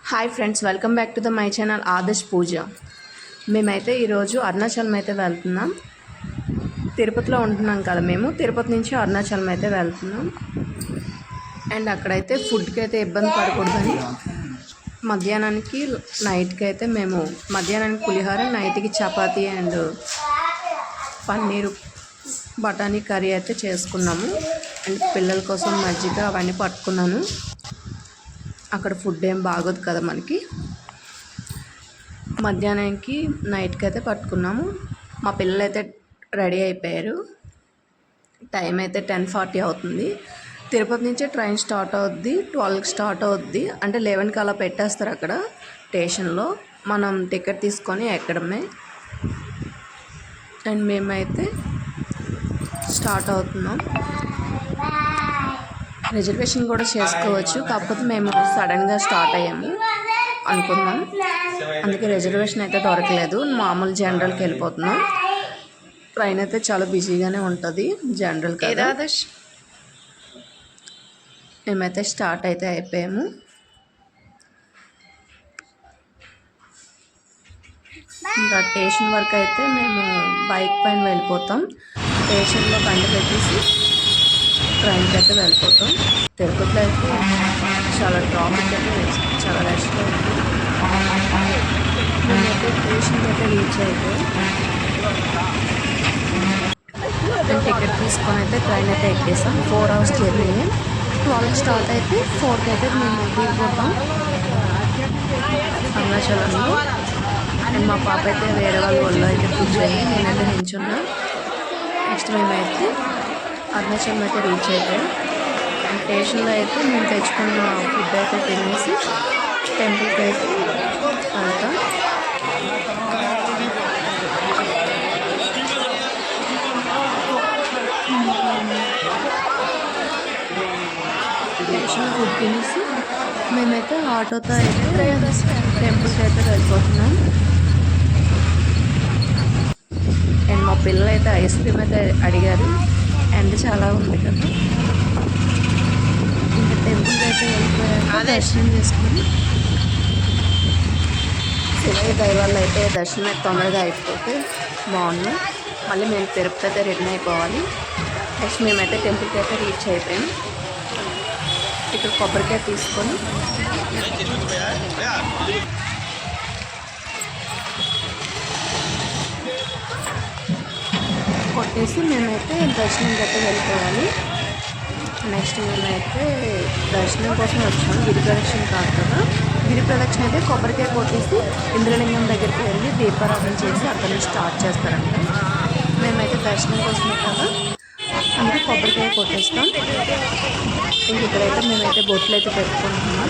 Hi friends, welcome back to my channel Adarsh Pooja. మేమైతే ఈరోజు అరుణాచలం అయితే వెళ్తున్నాం. తిరుపతిలో ఉంటున్నాం కదా, మేము తిరుపతి నుంచి అరుణాచలం అయితే వెళ్తున్నాం. అండ్ అక్కడైతే ఫుడ్కి అయితే ఇబ్బంది పడకూడదని మధ్యాహ్నానికి నైట్కి అయితే మేము మధ్యాహ్నానికి పులిహోర, నైట్కి చపాతీ అండ్ పన్నీరు బఠానీ కర్రీ అయితే చేసుకున్నాము. అండ్ పిల్లల కోసం మజ్జిగ అవన్నీ పట్టుకున్నాను. అక్కడ ఫుడ్ ఏం బాగోదు కదా మనకి. మధ్యాహ్నానికి నైట్కి అయితే పట్టుకున్నాము. మా పిల్లలు అయితే రెడీ అయిపోయారు. టైం అయితే 10:40 అవుతుంది. తిరుపతి నుంచి ట్రైన్ స్టార్ట్ అవుద్ది, 12కి స్టార్ట్ అవుద్ది. అంటే 11కి అలా పెట్టేస్తారు అక్కడ స్టేషన్లో. మనం టికెట్ తీసుకొని ఎక్కడమే. అండ్ మేమైతే స్టార్ట్ అవుతున్నాం. రిజర్వేషన్ కూడా చేసుకోవచ్చు, కాకపోతే మేము సడన్గా స్టార్ట్ అయ్యాము అనుకున్నాం. అందుకే రిజర్వేషన్ అయితే దొరకలేదు. మామూలు జనరల్కి వెళ్ళిపోతున్నాం. ట్రైన్ అయితే చాలా బిజీగానే ఉంటుంది జనరల్ కదా. మేమైతే స్టార్ట్ అయితే అయిపోయాము. ఇంకా స్టేషన్ వరకు అయితే మేము బైక్ పైన వెళ్ళిపోతాం. స్టేషన్లో బండి పెట్టేసి ట్రైన్కి అయితే వెళ్ళిపోతాం. తిరుపతిలో అయితే చాలా ట్రాఫిక్ అయితే చాలా రష్గా ఉంది. మేమైతే స్టేషన్కి అయితే రీచ్ అయిపోయి మేము టికెట్ తీసుకొని అయితే ట్రైన్ అయితే ఎక్కేసాం. 4 hours జర్నీ. 12కి స్టార్ట్ అయితే 4కి అయితే మేము దిగిపోతాం అరుణాచలంలో. అండ్ మా పాప అయితే వేరే వాళ్ళ ఒళ్ళో అయితే కూర్చొని నేనైతే నించున్నా. నెక్స్ట్ మేమైతే అరుణాచలం అయితే రీచ్ అయిపోయాం. అండ్ స్టేషన్లో అయితే మేము తెచ్చుకున్న ఫుడ్ అయితే తినేసి టెంపుల్కి అయితే వెళ్తాం. స్టేషన్లో ఫుడ్ తినేసి మేమైతే ఆటోతో అయితే టెంపుల్కి అయితే వెళ్ళిపోతున్నాం. అండ్ మా పిల్లలు అయితే ఐస్ క్రీమ్ అయితే అడిగారు. అండ్ చాలా ఉంది కదా. ఇంకా టెంపుల్కి అయితే వెళ్ళిపోయాక దర్శనం చేసుకొని శివయ్య దైవాల్లో అయితే దర్శనం అయితే తొందరగా అయిపోతే బాగుంది. మళ్ళీ మేము తిరుపతి అయితే రిటర్న్ అయిపోవాలి. నెక్స్ట్ మేమైతే టెంపుల్కి అయితే రీచ్ అయిపోయాం. ఇక్కడ కొబ్బరికాయ తీసుకొని కొట్టేసి మేమైతే దర్శనంకి అయితే వెళ్ళిపోవాలి. నెక్స్ట్ మేమైతే దర్శనం కోసం వచ్చాము. గిరి ప్రదక్షిణ కాదు కదా, గిరి ప్రదక్షిణ అయితే కొబ్బరికాయ కొట్టేసి ఇంద్రలింగం దగ్గరికి వెళ్ళి దీపారాధన చేసి అక్కడ నుంచి స్టార్ట్ చేస్తారంట. మేమైతే దర్శనం కోసమే కదా, అందుకే కొబ్బరికాయ కొట్టేస్తాం. ఇంక ఇక్కడైతే మేమైతే బొట్లు అయితే పెట్టుకుంటున్నాం.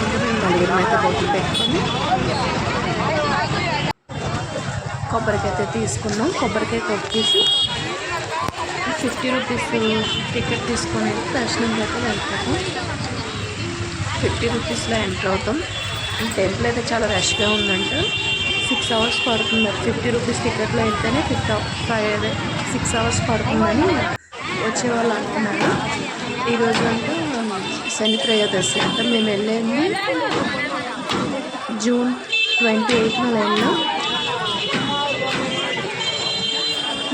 ఇంకా మేము నలుగురం అయితే బొట్లు పెట్టుకొని కొబ్బరికాయ అయితే తీసుకున్నాం. కొబ్బరికాయ కొట్టేసి 50 రూపీస్ టికెట్ తీసుకొని దర్శనంకి అయితే వెళ్తాము. 50 రూపీస్లో ఎంటర్ అవుతాం. అండ్ టెంపుల్ అయితే చాలా రష్గా ఉందంట. 6 hours పడుతుంది. 50 రూపీస్ టికెట్లో వెళ్తేనే 6 hours పడుతుందని వచ్చేవాళ్ళు అంటున్నారు. ఈరోజు అంటే శని త్రయోదశి అంట. మేము వెళ్ళేది June 28న వెళ్ళాం.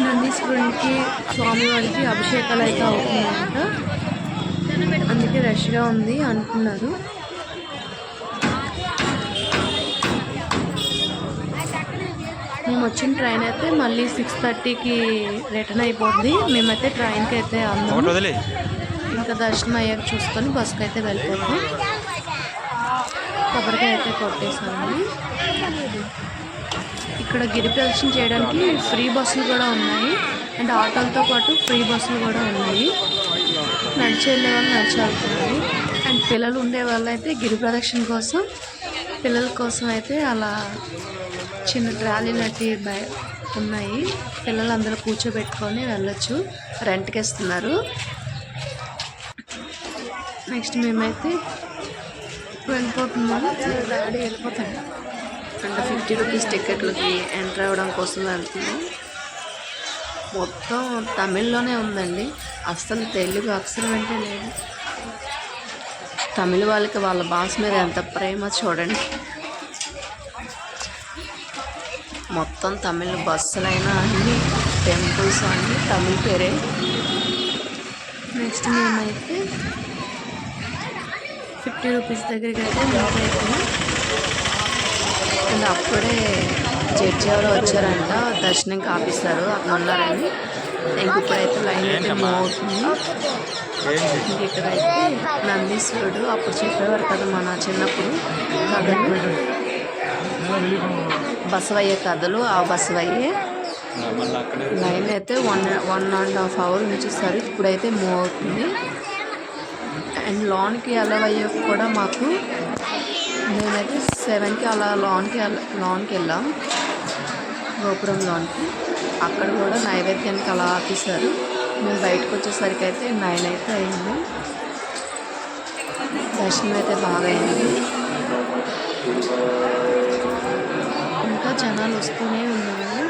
నందీశ్వరునికి స్వామివారికి అభిషేకాలు అయితే అవుతున్నాయంట. అందుకే రష్గా ఉంది అంటున్నారు. మేము వచ్చిన ట్రైన్ అయితే మళ్ళీ 6:30కి రిటర్న్ అయిపోద్ది. మేమైతే ట్రైన్కి అయితే అన్నాము. ఇంకా దర్శనం అయ్యాక చూసుకొని బస్కి అయితే వెళ్ళిపోతాం. కొబ్బరికాయ అయితే కొట్టేసాము. ఇక్కడ గిరి ప్రదక్షిణ చేయడానికి ఫ్రీ బస్సులు కూడా ఉన్నాయి. అండ్ ఆటోలతో పాటు ఫ్రీ బస్సులు కూడా ఉన్నాయి. నడిచి వెళ్ళే వాళ్ళు నడిచి వెళ్తున్నారు. అండ్ పిల్లలు ఉండే వాళ్ళు అయితే గిరి ప్రదక్షిణ కోసం పిల్లల కోసం అయితే అలా చిన్న ట్రాలీ లాంటి ఉన్నాయి. పిల్లలు అందరూ కూర్చోబెట్టుకొని వెళ్ళొచ్చు. రెంట్కి ఇస్తున్నారు. నెక్స్ట్ మేమైతే వెళ్ళిపోతున్నాము. డాడీ వెళ్ళిపోతాడు. అంటే 50 రూపీస్ టికెట్లకి ఎంటర్ అవ్వడం కోసం వెళ్తున్నాం. మొత్తం తమిళ్లోనే ఉందండి, అస్సలు తెలుగు అక్షరం అంటే లేదు. తమిళ వాళ్ళకి వాళ్ళ భాష మీద ఎంత ప్రేమ చూడండి. మొత్తం తమిళ బస్సులైనా అన్ని టెంపుల్స్ అన్నీ తమిళ పేరే. నెక్స్ట్ మేమైతే 50 రూపీస్ దగ్గరికి అయితే రీచ్ అయిపోయాం. అండ్ అప్పుడే జడ్జి ఎవరో వచ్చారంట, దర్శనం కాపిస్తారు అక్కడ ఉన్నారని. ఇప్పుడైతే లైన్ అయితే మూవ్ అవుతుంది. ఇక్కడైతే నందీశ్వరుడు అప్పుడు చెప్పేవారు కదా మన చిన్నప్పుడు కథలు, బసవయ్య కథలు, ఆ బసవయ్యే. లైన్ అయితే 1.5 hour ఉంచేస్తారు. ఇప్పుడైతే మూవ్ అవుతుంది. అండ్ లోన్కి అలవ్ అయ్యాక కూడా మాకు మేమైతే 7కి అలా లోన్కి వెళ్ళాం, గోపురం లోన్కి. అక్కడ కూడా నైవేద్యానికి అలా ఆపేశారు. మేము బయటకు వచ్చేసరికి అయితే 9 అయితే అయింది. దర్శనం అయితే బాగా అయింది. ఇంకా జనాలు వస్తూనే ఉన్నారు.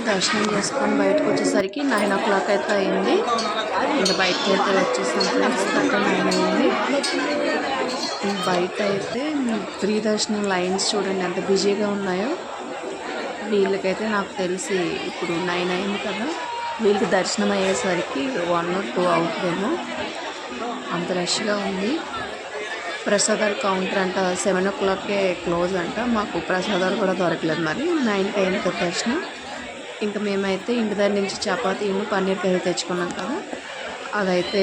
దర్శనం చేసుకొని బయటకు వచ్చేసరికి 9 o'clock అయితే అయింది. ఇంకా బయటకు అయితే వచ్చేసాం ఫ్రెండ్స్. 9 అయింది. బయట అయితే ఫ్రీ దర్శనం లైన్స్ చూడండి ఎంత బిజీగా ఉన్నాయో. వీళ్ళకైతే నాకు తెలిసి ఇప్పుడు 9 అయింది కదా, వీళ్ళకి దర్శనం అయ్యేసరికి 1 or 2 అవుతుందేమో, అంత రష్గా ఉంది. ప్రసాదాలు కౌంటర్ అంట 7 o'clockకే క్లోజ్ అంట. మాకు ప్రసాదాలు కూడా దొరకలేదు. మరి 9కి అయింది కదా దర్శనం. ఇంకా మేమైతే ఇంటి దగ్గర నుంచి చపాతీ పన్నీర్ కర్రీ తెచ్చుకున్నాం కదా, అదైతే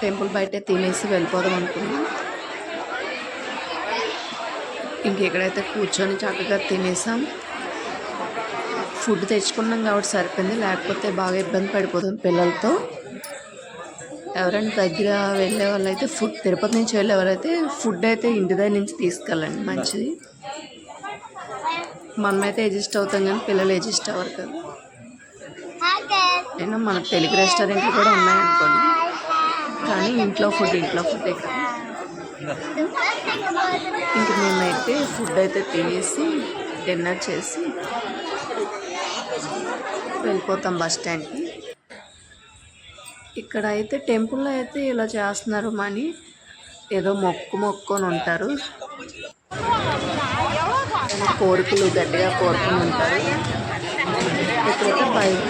టెంపుల్ బయటే తినేసి వెళ్ళిపోదాం అనుకున్నాం. ఇంకెక్కడైతే కూర్చొని చక్కగా తినేసాం. ఫుడ్ తెచ్చుకున్నాం కాబట్టి సరిపోయింది, లేకపోతే బాగా ఇబ్బంది పడిపోతాం పిల్లలతో. ఎవరైనా దగ్గర వెళ్ళే వాళ్ళైతే తిరుపతి నుంచి వెళ్ళే వాళ్ళైతే ఫుడ్ అయితే ఇంటి దగ్గర నుంచి తీసుకెళ్ళండి, మంచిది. మనమైతే అడ్జస్ట్ అవుతాం కానీ పిల్లలు అడ్జస్ట్ అవ్వరు కదా. అయినా మన తెలుగు రెస్టారెంట్లు కూడా ఉన్నాయనుకోండి, కానీ ఇంట్లో ఫుడ్డే కదా. ఇంక మేమైతే ఫుడ్ అయితే తినేసి డిన్నర్ చేసి వెళ్ళిపోతాం బస్ స్టాండ్కి. ఇక్కడ అయితే టెంపుల్లో అయితే ఇలా చేస్తున్నారు. మనీ ఏదో మొక్కుని ఉంటారు, కోరికలు గట్టిగా కోరుకుని ఉంటారు. ఇక్కడైతే బయట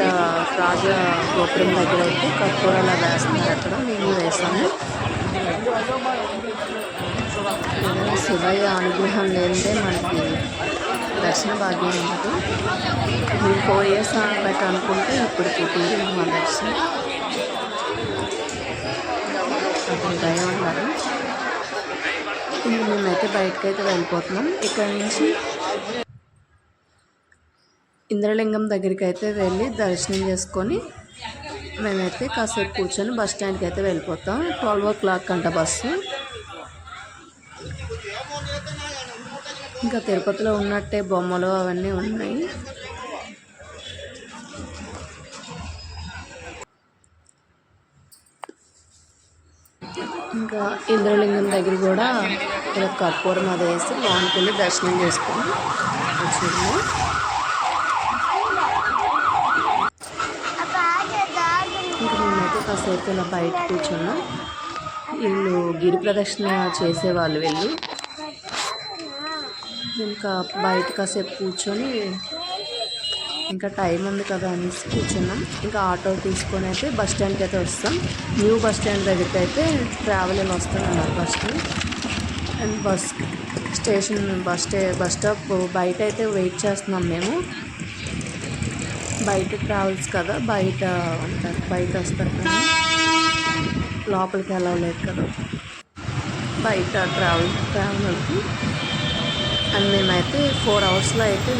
రాజా గోపురం దగ్గర అయితే కర్పూరాలు వేస్తున్నారు. అక్కడ మేము వేసాము. శివయ్య అనుగ్రహం లేనిదే మనకి దర్శన భాగ్యం ఉండదు. మేము 4 years బయట అనుకుంటే ఇప్పటికి కుదిరింది మా దర్శనం. అప్పుడు దయ ఉన్నారు. మేమైతే బయటకు అయితే వెళ్ళిపోతున్నాం. ఇక్కడ నుంచి ఇంద్రలింగం దగ్గరికి అయితే వెళ్ళి దర్శనం చేసుకొని మేమైతే కాసేపు కూర్చొని బస్ స్టాండ్కి అయితే వెళ్ళిపోతాం. 12 o'clock అంట బస్సు. ఇంకా తిరుపతిలో ఉన్నట్టే బొమ్మలు అవన్నీ ఉన్నాయి. ఇంకా ఇంద్రలింగం దగ్గర కూడా ఇలా కర్పూరం అది వేసి లోనికి వెళ్ళి దర్శనం చేసుకొని వచ్చాము. ఇంకా మేమైతే కాసేపు ఇలా బయట కూర్చున్నాం. వీళ్ళు గిరి ప్రదక్షిణ చేసేవాళ్ళు వీళ్ళు. ఇంకా బయట కాసేపు కూర్చొని ఇంకా టైం ఉంది కదా అనేసి కూర్చున్నాం. ఇంకా ఆటో తీసుకొని అయితే బస్ స్టాండ్కి అయితే వస్తాం. న్యూ బస్ స్టాండ్ దగ్గరికి అయితే ట్రావెల్ వస్తామన్నారు bus stand. And bus stop బయట అయితే వెయిట్ చేస్తున్నాం మేము. బయట ట్రావెల్స్ కదా, బయట ఉంటారు, బయట వస్తారు కదా, లోపలికి వెళ్ళలేదు కదా, బయట ట్రావెలర్కి. అండ్ మేమైతే 4 hours అయితే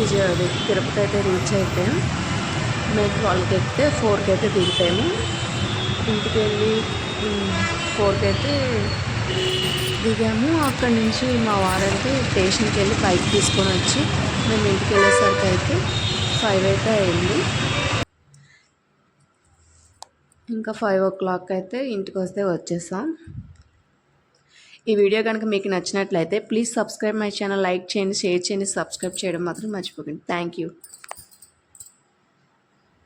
తిరుపతి అయితే రీచ్ అయిపోయాం. మేము 12కి ఎక్కితే 4కి అయితే దిగుతాము. ఇంటికి వెళ్ళి 4కి అయితే దిగాము. అక్కడి నుంచి మా వారైతే స్టేషన్కి వెళ్ళి బైక్ తీసుకొని వచ్చి మేము ఇంటికి వెళ్ళేసరికి అయితే 5 అయితే అయింది. ఇంకా 5 అయితే ఇంటికి వస్తే వచ్చేసాం. ఈ వీడియో కనుక మీకు నచ్చినట్లయితే please subscribe my channel, like చేయండి, షేర్ చేయండి, సబ్స్క్రైబ్ చేయడం మాత్రం మర్చిపోకండి. Thank you.